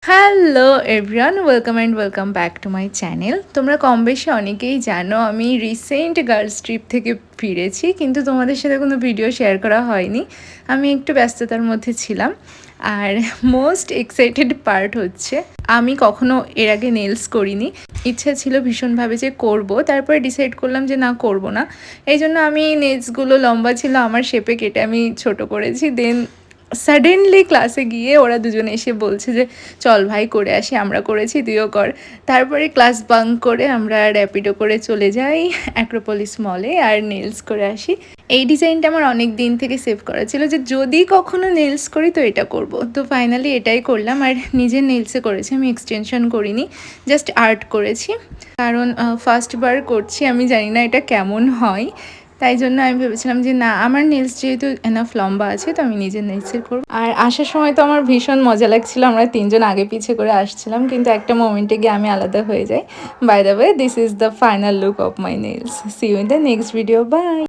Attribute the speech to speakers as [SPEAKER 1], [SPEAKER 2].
[SPEAKER 1] Hello everyone, welcome back to my channel. তোমরা কম বেশি অনেকেই জানো আমি রিসেন্ট গার্লস ট্রিপ থেকে ফিরেছি, কিন্তু তোমাদের সাথে কোনো ভিডিও শেয়ার করা হয়নি। আমি একটু ব্যস্ততার মধ্যে ছিলাম। আর মোস্ট এক্সাইটেড পার্ট হচ্ছে আমি কখনো এর আগে নেলস করিনি। ইচ্ছা ছিল ভীষণভাবে যে করব, তারপরে ডিসাইড করলাম যে না, করব না। এই জন্য আমি নেলসগুলো লম্বা ছিল আমার শেপে কেটে আমি ছোট করেছি। দেন সাডেনলি ক্লাসে গিয়ে ওরা দুজনে এসে বলছে যে চল ভাই করে আসি, আমরা করেছি তুইও কর। তারপরে ক্লাস বাঙ্ক করে আমরা র্যাপিডো করে চলে যাই অ্যাক্রোপলিস মলে আর নেলস করে আসি। এই ডিজাইনটা আমার অনেক দিন থেকে সেভ করা ছিল যে যদি কখনো নেলস করি তো এটা করব। তো ফাইনালি এটাই করলাম। আর নিজের নেলসে করেছি, আমি এক্সটেনশন করিনি, জাস্ট আর্ট করেছি। কারণ ফার্স্টবার করছি, আমি জানি না এটা কেমন হয়। তাই জন্য আমি ভেবেছিলাম যে না, আমার নেলস যেহেতু এনাফ লম্বা আছে তো আমি নিজের নেলসের করব। আর আসার সময় তো আমার ভীষণ মজা লাগছিল, আমরা তিনজন আগে পিছে করে আসছিলাম, কিন্তু একটা মোমেন্টে গিয়ে আমি আলাদা হয়ে যাই। By the way, this is the final look of my nails. See you in the next video, by.